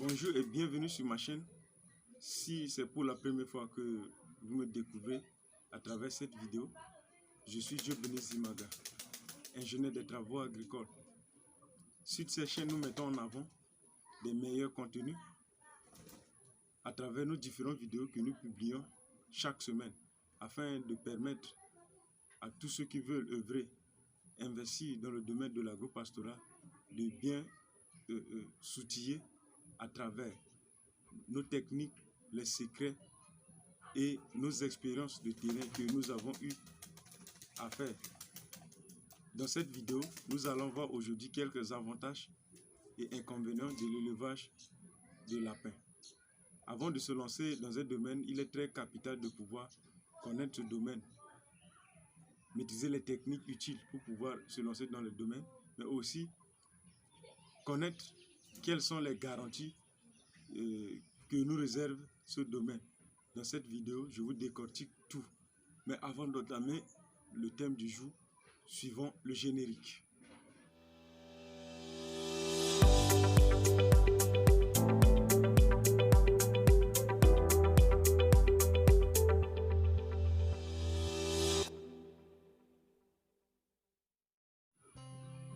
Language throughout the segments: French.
Bonjour et bienvenue sur ma chaîne. Si c'est pour la première fois que vous me découvrez à travers cette vidéo, je suis Diobéné Zimaga, ingénieur des travaux agricoles. Sur cette chaîne, nous mettons en avant des meilleurs contenus à travers nos différentes vidéos que nous publions chaque semaine afin de permettre à tous ceux qui veulent œuvrer, investir dans le domaine de l'agropastorat de bien s'outiller à travers nos techniques, les secrets et nos expériences de terrain que nous avons eu à faire. Dans cette vidéo, nous allons voir aujourd'hui quelques avantages et inconvénients de l'élevage de lapins. Avant de se lancer dans un domaine, il est très capital de pouvoir connaître ce domaine, maîtriser les techniques utiles pour pouvoir se lancer dans le domaine, mais aussi connaître quelles sont les garanties que nous réserve ce domaine. Dans cette vidéo, je vous décortique tout. Mais avant d'entamer le thème du jour, suivons le générique.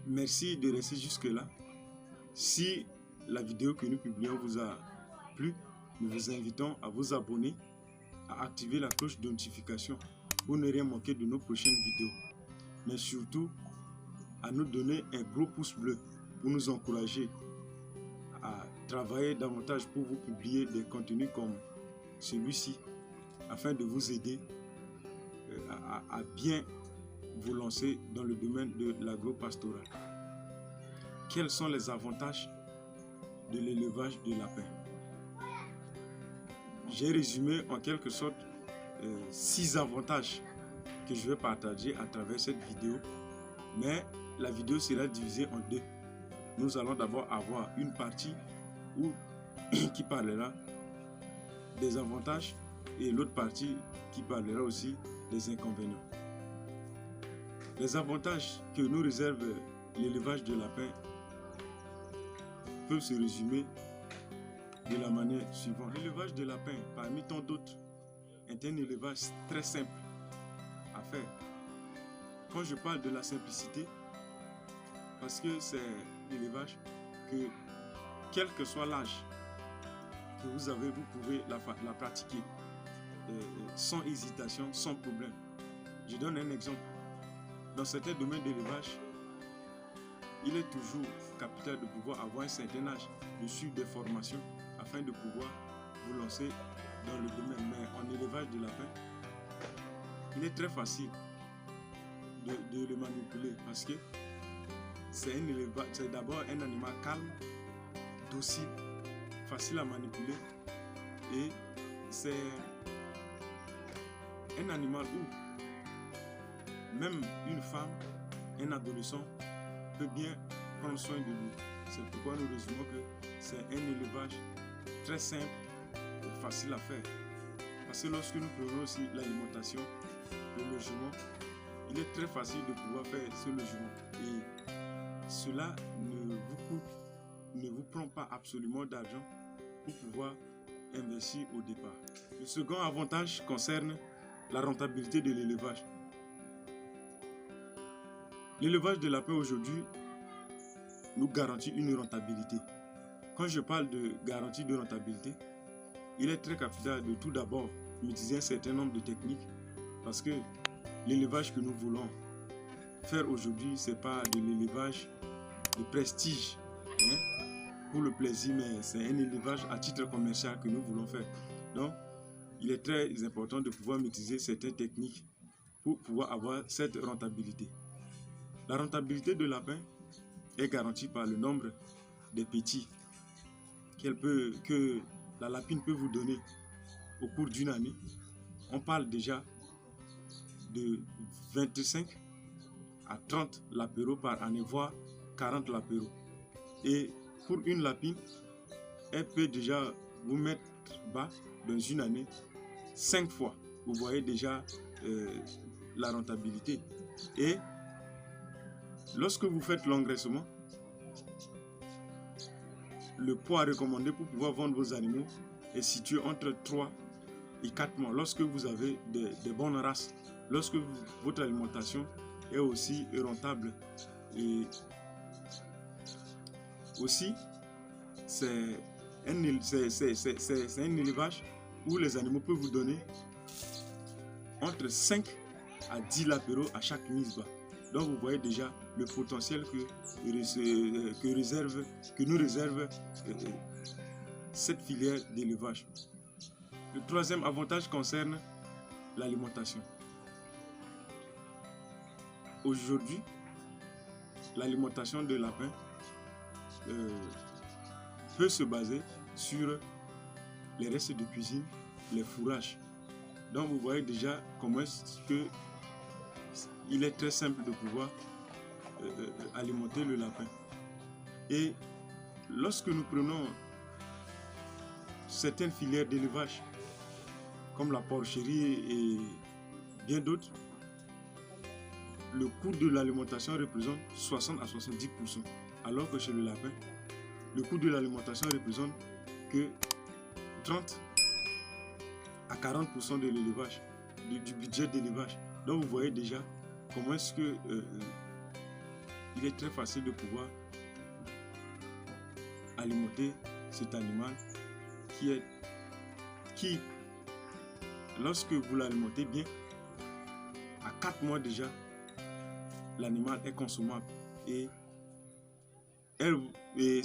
Merci de rester jusque-là. Si la vidéo que nous publions vous a plu, nous vous invitons à vous abonner, à activer la cloche de notification pour ne rien manquer de nos prochaines vidéos. Mais surtout, à nous donner un gros pouce bleu pour nous encourager à travailler davantage pour vous publier des contenus comme celui-ci afin de vous aider à bien vous lancer dans le domaine de l'agropastorat. Quels sont les avantages de l'élevage de lapins? J'ai résumé en quelque sorte 6 avantages que je vais partager à travers cette vidéo, mais la vidéo sera divisée en deux. Nous allons d'abord avoir une partie qui parlera des avantages et l'autre partie qui parlera aussi des inconvénients. Les avantages que nous réserve l'élevage de lapins peuvent se résumer de la manière suivante. L'élevage de lapins, parmi tant d'autres, est un élevage très simple à faire. Quand je parle de la simplicité, parce que c'est l'élevage que, quel que soit l'âge que vous avez, vous pouvez la pratiquer sans hésitation, sans problème. Je donne un exemple. Dans certains domaines d'élevage, il est toujours capital de pouvoir avoir un certain âge, de suivre des formations afin de pouvoir vous lancer dans le domaine. Mais en élevage de lapins, il est très facile de le manipuler parce que c'est d'abord un animal calme, docile, facile à manipuler et c'est un animal où même une femme, un adolescent peut bien prendre soin de lui. C'est pourquoi nous résumons que c'est un élevage très simple et facile à faire. Parce que lorsque nous prenons aussi l'alimentation, le logement, il est très facile de pouvoir faire ce logement. Et cela ne vous prend pas absolument d'argent pour pouvoir investir au départ. Le second avantage concerne la rentabilité de l'élevage. L'élevage de lapins aujourd'hui nous garantit une rentabilité. Quand je parle de garantie de rentabilité, il est très capital de tout d'abord maîtriser un certain nombre de techniques parce que l'élevage que nous voulons faire aujourd'hui, ce n'est pas de l'élevage de prestige pour le plaisir, mais c'est un élevage à titre commercial que nous voulons faire. Donc, il est très important de pouvoir maîtriser certaines techniques pour pouvoir avoir cette rentabilité. La rentabilité de lapin est garantie par le nombre de petits que la lapine peut vous donner au cours d'une année. On parle déjà de 25 à 30 lapéros par année, voire 40 lapéros. Et pour une lapine, elle peut déjà vous mettre bas dans une année 5 fois. Vous voyez déjà la rentabilité. Et lorsque vous faites l'engraissement, le poids recommandé pour pouvoir vendre vos animaux est situé entre 3 et 4 mois. Lorsque vous avez des bonnes races, lorsque votre alimentation est aussi rentable. Et aussi, c'est un élevage où les animaux peuvent vous donner entre 5 à 10 lapéros à chaque mise bas. Donc vous voyez déjà le potentiel que nous réserve cette filière d'élevage. Le troisième avantage concerne l'alimentation. Aujourd'hui, l'alimentation de lapin peut se baser sur les restes de cuisine, les fourrages. Donc vous voyez déjà comment est-ce que il est très simple de pouvoir alimenter le lapin. Et lorsque nous prenons certaines filières d'élevage, comme la porcherie et bien d'autres, le coût de l'alimentation représente 60 à 70%, alors que chez le lapin, le coût de l'alimentation représente que 30 à 40% de l'élevage, du budget d'élevage. Donc vous voyez déjà comment est-ce que il est très facile de pouvoir alimenter cet animal qui lorsque vous l'alimentez bien, à 4 mois déjà, l'animal est consommable et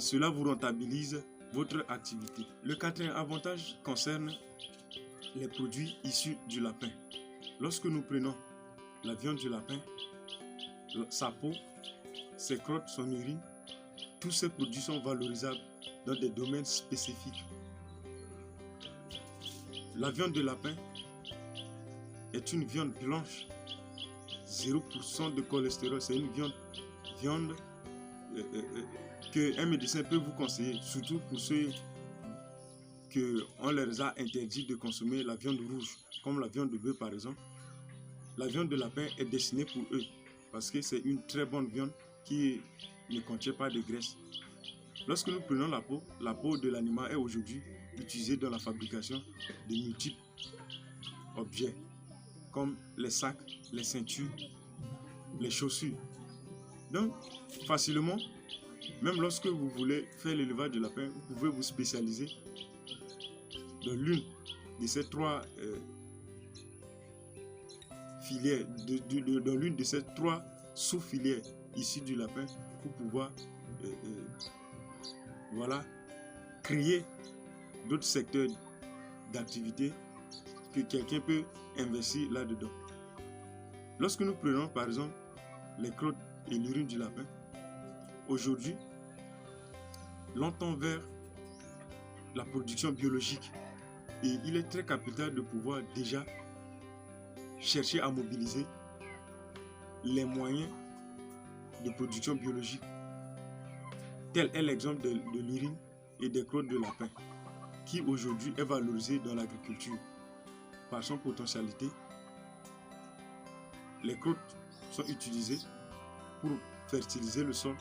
cela vous rentabilise votre activité. Le quatrième avantage concerne les produits issus du lapin. Lorsque nous prenons la viande du lapin, sa peau, ses crottes, son urine, tous ces produits sont valorisables dans des domaines spécifiques. La viande de lapin est une viande blanche, 0% de cholestérol. C'est une viande qu'un médecin peut vous conseiller, surtout pour ceux qu'on leur a interdit de consommer la viande rouge, comme la viande de bœuf par exemple. La viande de lapin est destinée pour eux, parce que c'est une très bonne viande qui ne contient pas de graisse. Lorsque nous prenons la peau de l'animal est aujourd'hui utilisée dans la fabrication de multiples objets, comme les sacs, les ceintures, les chaussures. Donc, facilement, même lorsque vous voulez faire l'élevage de lapin, vous pouvez vous spécialiser dans l'une de ces trois filières, dans l'une de ces trois sous-filières issues du lapin pour pouvoir créer d'autres secteurs d'activité que quelqu'un peut investir là-dedans. Lorsque nous prenons par exemple les crottes et l'urine du lapin, aujourd'hui, l'on tend vers la production biologique et il est très capital de pouvoir déjà chercher à mobiliser les moyens de production biologique. Tel est l'exemple de l'urine et des crottes de lapin, qui aujourd'hui est valorisé dans l'agriculture par son potentialité. Les crottes sont utilisées pour fertiliser le sol,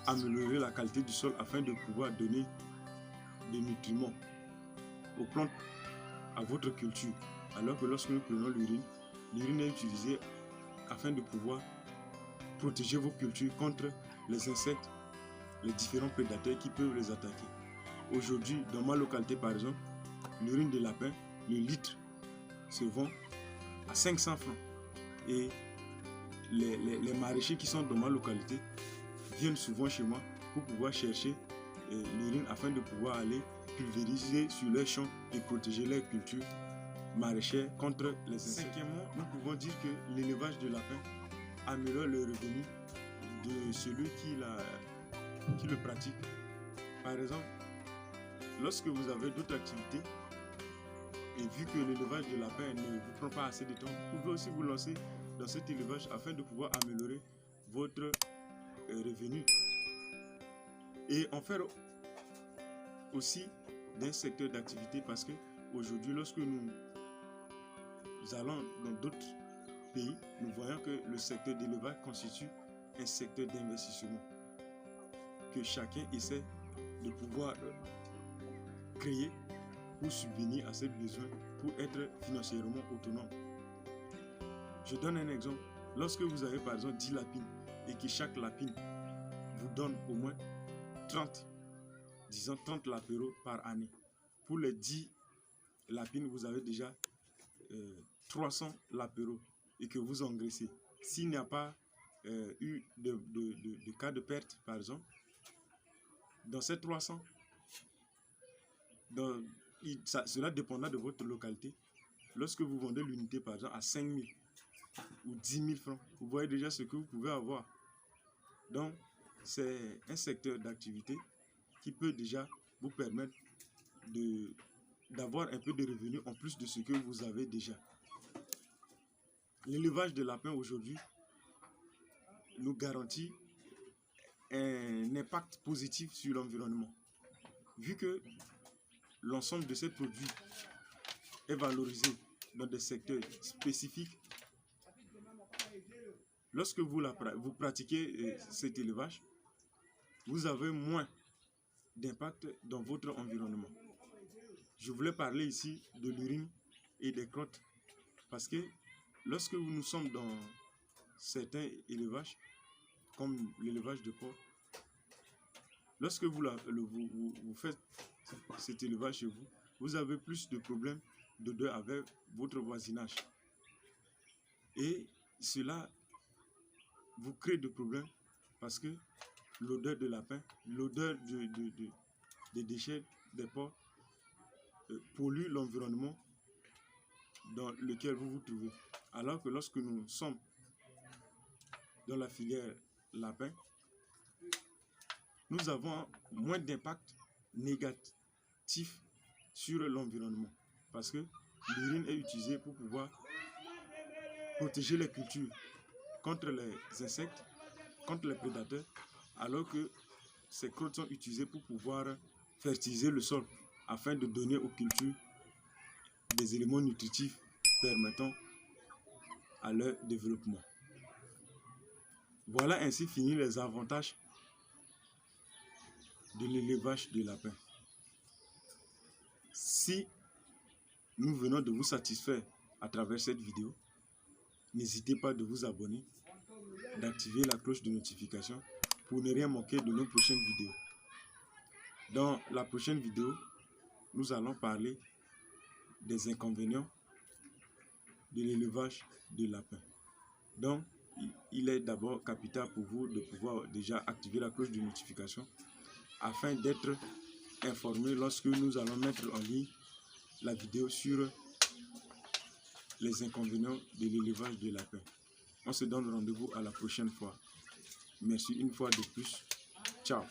améliorer la qualité du sol afin de pouvoir donner des nutriments aux plantes, à votre culture. Alors que lorsque nous prenons l'urine, l'urine est utilisée afin de pouvoir protéger vos cultures contre les insectes, les différents prédateurs qui peuvent les attaquer. Aujourd'hui, dans ma localité par exemple, l'urine de lapin, le litre se vend à 500 francs. Et les maraîchers qui sont dans ma localité viennent souvent chez moi pour pouvoir chercher l'urine afin de pouvoir aller pulvériser sur leurs champs et protéger leurs cultures maraîchères contre les insectes. Cinquièmement, nous pouvons dire que l'élevage de lapin améliore le revenu de celui qui le pratique. Par exemple, lorsque vous avez d'autres activités et vu que l'élevage de lapin ne vous prend pas assez de temps, vous pouvez aussi vous lancer dans cet élevage afin de pouvoir améliorer votre revenu et en faire aussi d'un secteur d'activité, parce que aujourd'hui, lorsque nous allons dans d'autres pays, nous voyons que le secteur d'élevage constitue un secteur d'investissement que chacun essaie de pouvoir créer pour subvenir à ces besoins, pour être financièrement autonome. Je donne un exemple. Lorsque vous avez par exemple 10 lapines et que chaque lapine vous donne au moins 30 lapéros par année. Pour les 10 lapines, vous avez déjà 300 lapéros et que vous engraissez. S'il n'y a pas eu de cas de perte, par exemple, dans ces 300, cela dépendra de votre localité. Lorsque vous vendez l'unité, par exemple, à 5 000 ou 10 000 francs, vous voyez déjà ce que vous pouvez avoir. Donc, c'est un secteur d'activité qui peut déjà vous permettre d'avoir un peu de revenus en plus de ce que vous avez déjà. L'élevage de lapins aujourd'hui nous garantit un impact positif sur l'environnement. Vu que l'ensemble de ces produits est valorisé dans des secteurs spécifiques, lorsque vous pratiquez cet élevage, vous avez moins d'impact dans votre environnement. Je voulais parler ici de l'urine et des crottes parce que lorsque nous sommes dans certains élevages, comme l'élevage de porc, lorsque vous faites cet élevage chez vous, vous avez plus de problèmes d'odeur avec votre voisinage. Et cela vous crée des problèmes parce que l'odeur de lapin, l'odeur des déchets des porcs pollue l'environnement dans lequel vous vous trouvez. Alors que lorsque nous sommes dans la filière lapin, nous avons moins d'impact négatif sur l'environnement parce que l'urine est utilisée pour pouvoir protéger les cultures contre les insectes, contre les prédateurs, alors que ces crottes sont utilisées pour pouvoir fertiliser le sol afin de donner aux cultures des éléments nutritifs permettant à leur développement. Voilà ainsi fini les avantages de l'élevage de lapins. Si nous venons de vous satisfaire à travers cette vidéo, n'hésitez pas de vous abonner, d'activer la cloche de notification pour ne rien manquer de nos prochaines vidéos. Dans la prochaine vidéo, nous allons parler des inconvénients de l'élevage de lapins. Donc, il est d'abord capital pour vous de pouvoir déjà activer la cloche de notification afin d'être informé lorsque nous allons mettre en ligne la vidéo sur les inconvénients de l'élevage de lapins. On se donne rendez-vous à la prochaine fois. Merci une fois de plus. Ciao.